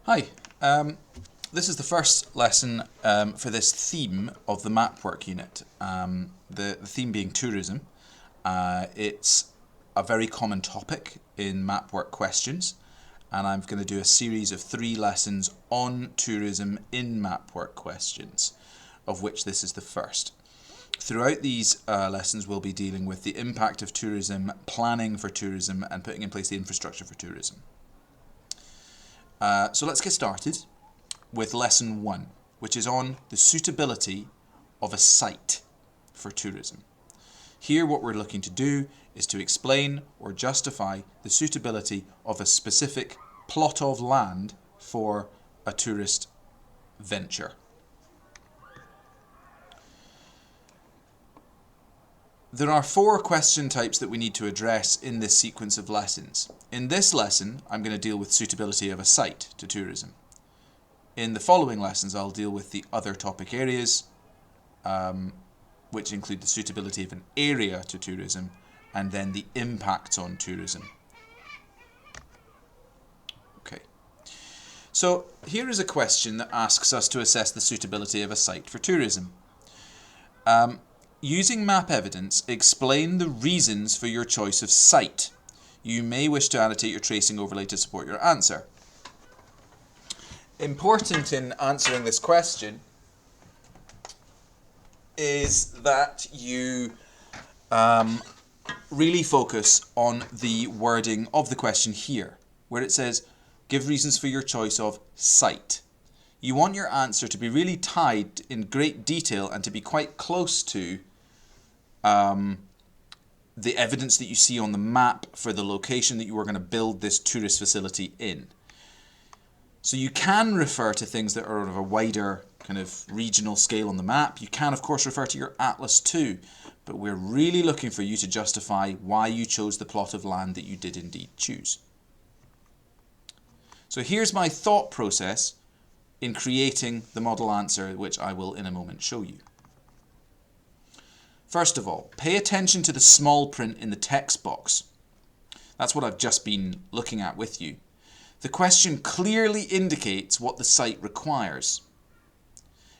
Hi, this is the first lesson for this theme of the Mapwork unit. The theme being tourism. It's a very common topic in Mapwork questions, and I'm going to do a series of 3 lessons on tourism in Mapwork questions, of which this is the first. Throughout these lessons, we'll be dealing with the impact of tourism, planning for tourism, and putting in place the infrastructure for tourism. So let's get started with lesson 1, which is on the suitability of a site for tourism. Here what we're looking to do is to explain or justify the suitability of a specific plot of land for a tourist venture. There are 4 question types that we need to address in this sequence of lessons. In this lesson, I'm going to deal with suitability of a site to tourism. In the following lessons, I'll deal with the other topic areas, which include the suitability of an area to tourism, and then the impacts on tourism. Okay. So here is a question that asks us to assess the suitability of a site for tourism. Using map evidence, explain the reasons for your choice of site. You may wish to annotate your tracing overlay to support your answer. Important in answering this question is that you really focus on the wording of the question here, where it says, give reasons for your choice of site. You want your answer to be really tied in great detail and to be quite close to the evidence that you see on the map for the location that you are going to build this tourist facility in. So you can refer to things that are of a wider kind of regional scale on the map. You can, of course, refer to your atlas too, but we're really looking for you to justify why you chose the plot of land that you did indeed choose. So here's my thought process in creating the model answer, which I will in a moment show you. First of all, pay attention to the small print in the text box. That's what I've just been looking at with you. The question clearly indicates what the site requires.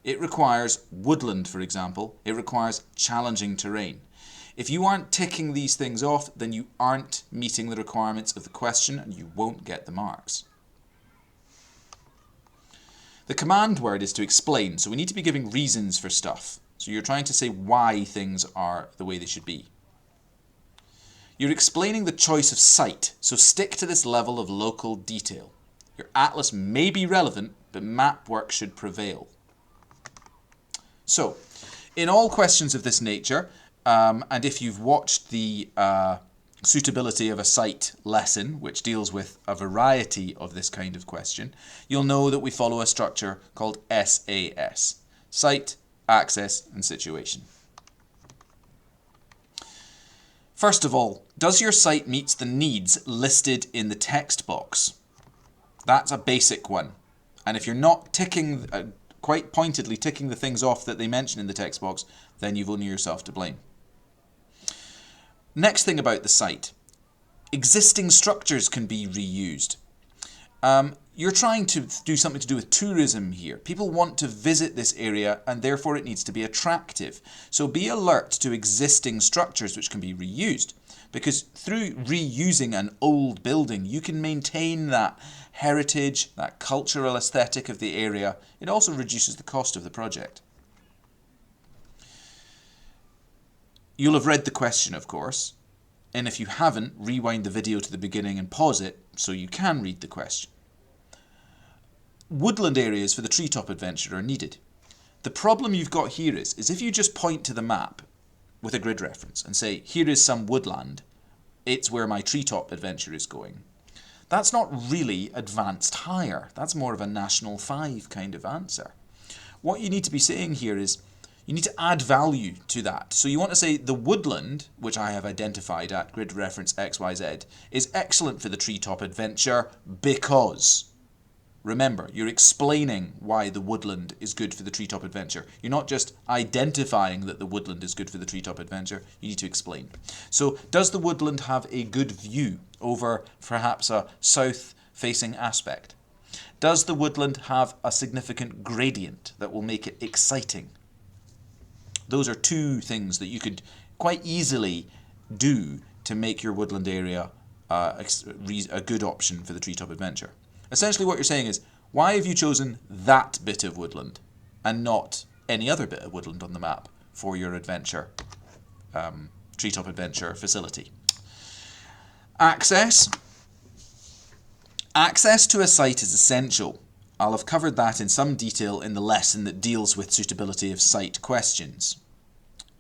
It requires woodland, for example. It requires challenging terrain. If you aren't ticking these things off, then you aren't meeting the requirements of the question and you won't get the marks. The command word is to explain, so we need to be giving reasons for stuff. So you're trying to say why things are the way they should be. You're explaining the choice of site, so stick to this level of local detail. Your atlas may be relevant, but Mapwork should prevail. So, in all questions of this nature, and if you've watched the suitability of a site lesson, which deals with a variety of this kind of question, you'll know that we follow a structure called SAS. Site, access, and situation. First of all, does your site meet the needs listed in the text box? That's a basic one. And if you're not ticking, quite pointedly ticking the things off that they mention in the text box, then you've only yourself to blame. Next thing about the site. Existing structures can be reused. You're trying to do something to do with tourism here. People want to visit this area and therefore it needs to be attractive. So be alert to existing structures which can be reused, because through reusing an old building you can maintain that heritage, that cultural aesthetic of the area. It also reduces the cost of the project. You'll have read the question, of course, and if you haven't, rewind the video to the beginning and pause it so you can read the question. Woodland areas for the treetop adventure are needed. The problem you've got here is if you just point to the map with a grid reference and say, here is some woodland, it's where my treetop adventure is going. That's not really advanced higher. That's more of a National 5 kind of answer. What you need to be saying here is, you need to add value to that. So you want to say the woodland, which I have identified at grid reference XYZ, is excellent for the treetop adventure because. Remember, you're explaining why the woodland is good for the treetop adventure. You're not just identifying that the woodland is good for the treetop adventure. You need to explain. So, does the woodland have a good view over perhaps a south-facing aspect? Does the woodland have a significant gradient that will make it exciting? Those are two things that you could quite easily do to make your woodland area a good option for the treetop adventure. Essentially what you're saying is, why have you chosen that bit of woodland and not any other bit of woodland on the map for your adventure, treetop adventure facility? Access. Access to a site is essential. I'll have covered that in some detail in the lesson that deals with suitability of site questions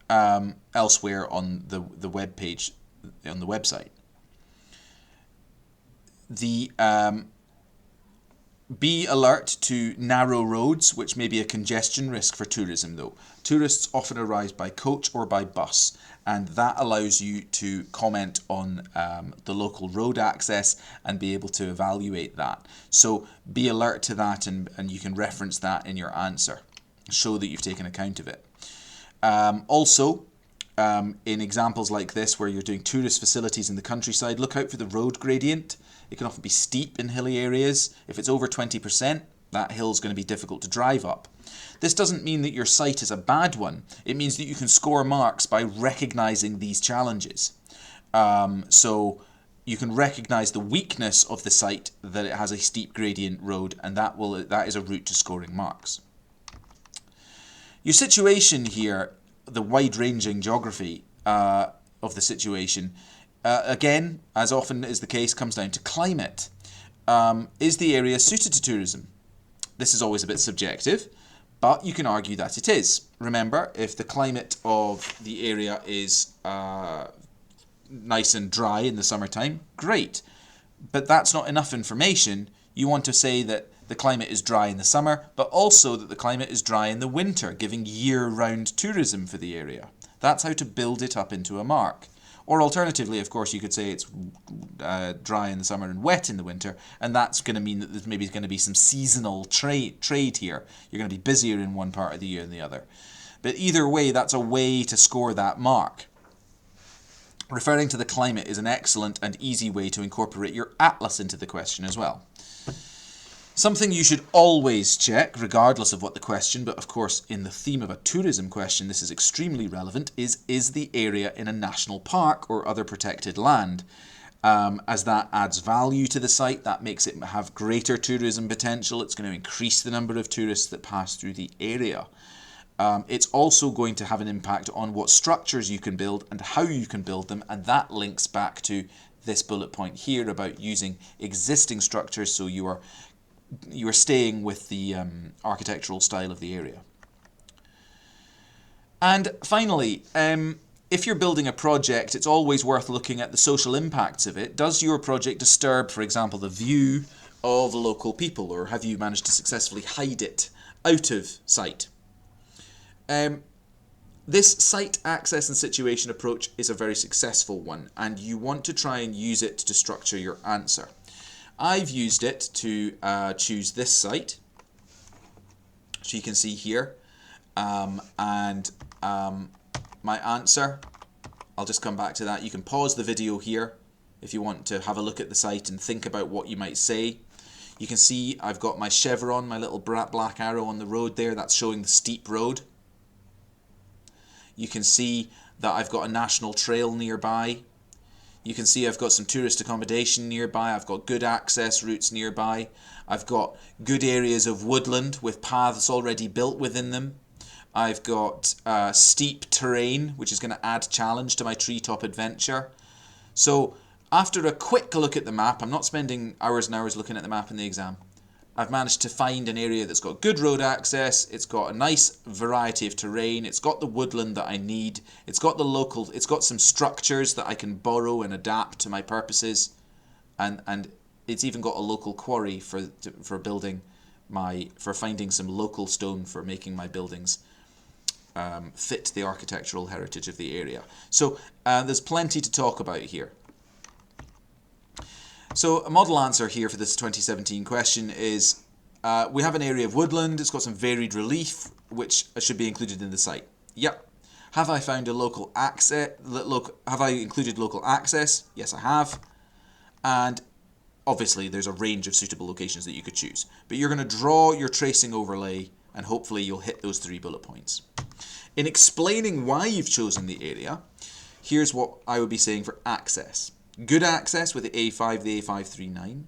elsewhere on the web page, on the website. Be alert to narrow roads, which may be a congestion risk for tourism though. Tourists often arrive by coach or by bus, and that allows you to comment on the local road access and be able to evaluate that. So be alert to that, and you can reference that in your answer. Show that you've taken account of it. Also, in examples like this where you're doing tourist facilities in the countryside, look out for the road gradient. It can often be steep in hilly areas. If it's over 20%, that hill's going to be difficult to drive up. This doesn't mean that your site is a bad one. It means that you can score marks by recognising these challenges. So you can recognise the weakness of the site, that it has a steep gradient road, and that is a route to scoring marks. Your situation here, the wide-ranging geography of the situation, again, as often is the case, comes down to climate. Is the area suited to tourism? This is always a bit subjective, but you can argue that it is. Remember, if the climate of the area is nice and dry in the summertime, great. But that's not enough information. You want to say that the climate is dry in the summer, but also that the climate is dry in the winter, giving year-round tourism for the area. That's how to build it up into a mark. Or alternatively, of course, you could say it's dry in the summer and wet in the winter, and that's going to mean that there's maybe going to be some seasonal trade here. You're going to be busier in one part of the year than the other. But either way, that's a way to score that mark. Referring to the climate is an excellent and easy way to incorporate your atlas into the question as well. Something you should always check, regardless of what the question, but of course in the theme of a tourism question this is extremely relevant, is the area in a national park or other protected land? As that adds value to the site, that makes it have greater tourism potential. It's going to increase the number of tourists that pass through the area. It's also going to have an impact on what structures you can build and how you can build them, and that links back to this bullet point here about using existing structures, so you are staying with the architectural style of the area. And finally, if you're building a project, it's always worth looking at the social impacts of it. Does your project disturb, for example, the view of local people, or have you managed to successfully hide it out of sight? This site access and situation approach is a very successful one, and you want to try and use it to structure your answer. I've used it to choose this site, so you can see here, and my answer, I'll just come back to that. You can pause the video here if you want to have a look at the site and think about what you might say. You can see I've got my chevron, my little black arrow on the road there, that's showing the steep road. You can see that I've got a national trail nearby. You can see I've got some tourist accommodation nearby. I've got good access routes nearby. I've got good areas of woodland with paths already built within them. I've got steep terrain, which is going to add challenge to my treetop adventure. So after a quick look at the map, I'm not spending hours and hours looking at the map in the exam. I've managed to find an area that's got good road access, it's got a nice variety of terrain, it's got the woodland that I need, it's got some structures that I can borrow and adapt to my purposes, and it's even got a local quarry for finding some local stone for making my buildings fit the architectural heritage of the area. So there's plenty to talk about here. So a model answer here for this 2017 question is, we have an area of woodland, it's got some varied relief, which should be included in the site. Yep. Have I found a local access? Have I included local access? Yes, I have. And Obviously, there's a range of suitable locations that you could choose. But you're going to draw your tracing overlay, and hopefully you'll hit those 3 bullet points. In explaining why you've chosen the area, here's what I would be saying for access. Good access with the A5, the A539,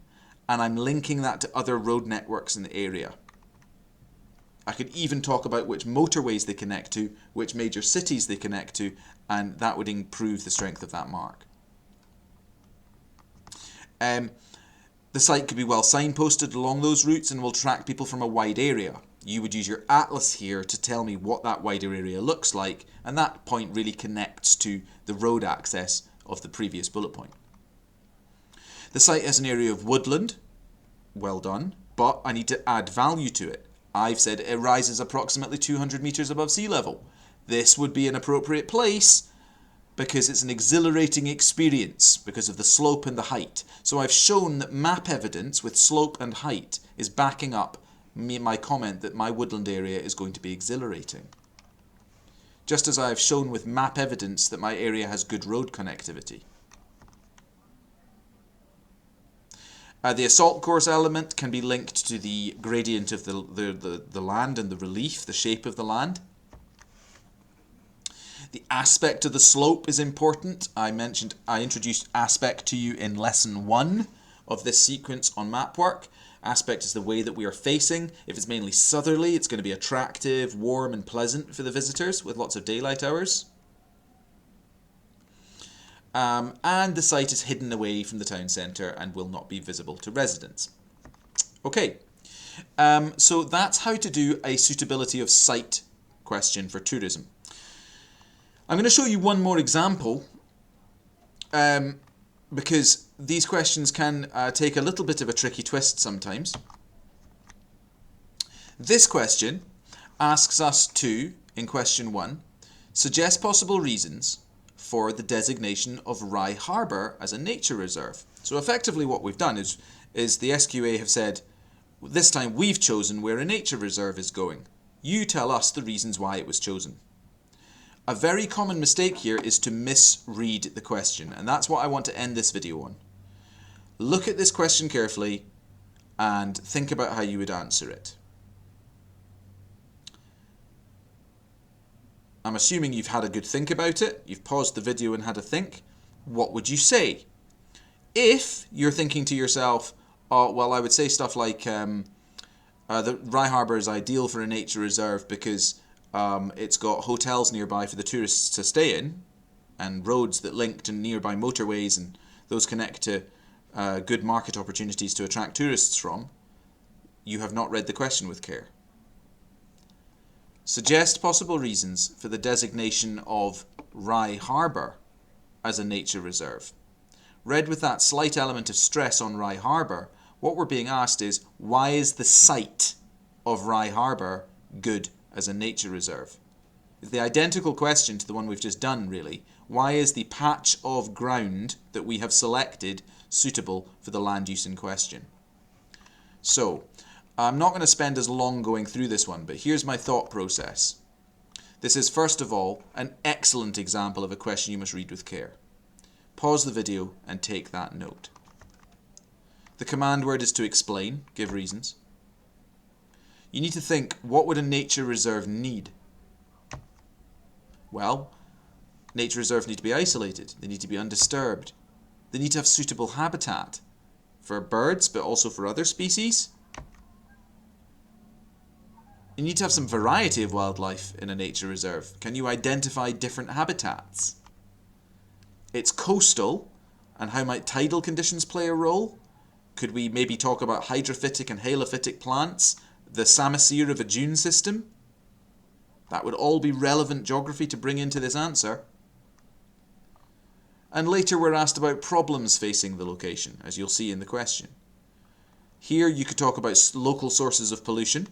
and I'm linking that to other road networks in the area. I could even talk about which motorways they connect to, which major cities they connect to, and that would improve the strength of that mark. The site could be well signposted along those routes and will track people from a wide area. You would use your atlas here to tell me what that wider area looks like, and that point really connects to the road access of the previous bullet point. The site has an area of woodland, well done, but I need to add value to it. I've said it rises approximately 200 meters above sea level. This would be an appropriate place because it's an exhilarating experience because of the slope and the height. So I've shown that map evidence with slope and height is backing up my comment that my woodland area is going to be exhilarating. Just as I have shown with map evidence that my area has good road connectivity. The assault course element can be linked to the gradient of the land and the relief, the shape of the land. The aspect of the slope is important. I introduced aspect to you in lesson 1 of this sequence on Mapwork. Aspect is the way that we are facing. If it's mainly southerly, it's going to be attractive, warm and pleasant for the visitors with lots of daylight hours. And the site is hidden away from the town centre and will not be visible to residents. Okay, so that's how to do a suitability of site question for tourism. I'm going to show you one more example because these questions can take a little bit of a tricky twist sometimes. This question asks us to, in question 1, suggest possible reasons for the designation of Rye Harbour as a nature reserve. So effectively what we've done is the SQA have said, this time we've chosen where a nature reserve is going. You tell us the reasons why it was chosen. A very common mistake here is to misread the question, and that's what I want to end this video on. Look at this question carefully and think about how you would answer it. I'm assuming you've had a good think about it. You've paused the video and had a think. What would you say? If you're thinking to yourself, oh, well, I would say stuff like the Rye Harbour is ideal for a nature reserve because it's got hotels nearby for the tourists to stay in and roads that link to nearby motorways, and those connect to good market opportunities to attract tourists from. You have not read the question with care. Suggest possible reasons for the designation of Rye Harbour as a nature reserve. Read with that slight element of stress on Rye Harbour, what we're being asked is, why is the site of Rye Harbour good as a nature reserve? It's the identical question to the one we've just done, really. Why is the patch of ground that we have selected suitable for the land use in question? So, I'm not going to spend as long going through this one, but here's my thought process. This is, first of all, an excellent example of a question you must read with care. Pause the video and take that note. The command word is to explain, give reasons. You need to think, what would a nature reserve need? Well, nature reserves need to be isolated. They need to be undisturbed. They need to have suitable habitat for birds, but also for other species. You need to have some variety of wildlife in a nature reserve. Can you identify different habitats? It's coastal, and how might tidal conditions play a role? Could we maybe talk about hydrophytic and halophytic plants, the samosir of a dune system? That would all be relevant geography to bring into this answer. And later we're asked about problems facing the location, as you'll see in the question. Here you could talk about local sources of pollution.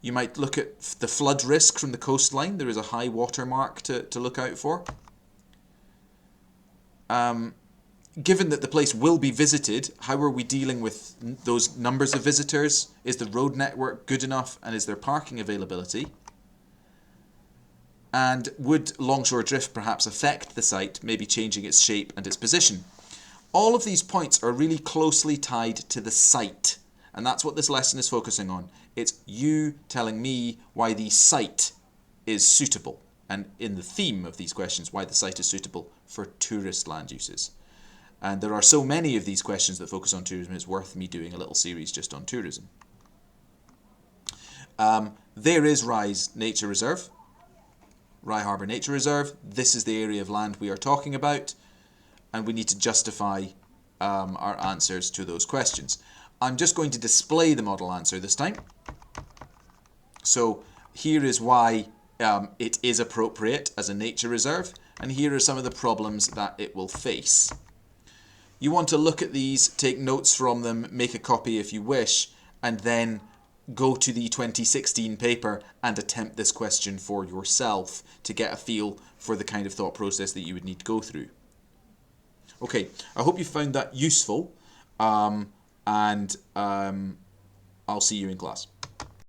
You might look at the flood risk from the coastline. There is a high water mark to look out for. Given that the place will be visited, how are we dealing with those numbers of visitors? Is the road network good enough, and is there parking availability? And would longshore drift perhaps affect the site, maybe changing its shape and its position? All of these points are really closely tied to the site, and that's what this lesson is focusing on. It's you telling me why the site is suitable, and in the theme of these questions, why the site is suitable for tourist land uses. And there are so many of these questions that focus on tourism, it's worth me doing a little series just on tourism. There is Rye's Nature Reserve, Rye Harbour Nature Reserve. This is the area of land we are talking about, and we need to justify our answers to those questions. I'm just going to display the model answer this time. So here is why it is appropriate as a nature reserve, and here are some of the problems that it will face. You want to look at these, take notes from them, make a copy if you wish, and then go to the 2016 paper and attempt this question for yourself to get a feel for the kind of thought process that you would need to go through. Okay, I hope you found that useful, and I'll see you in class.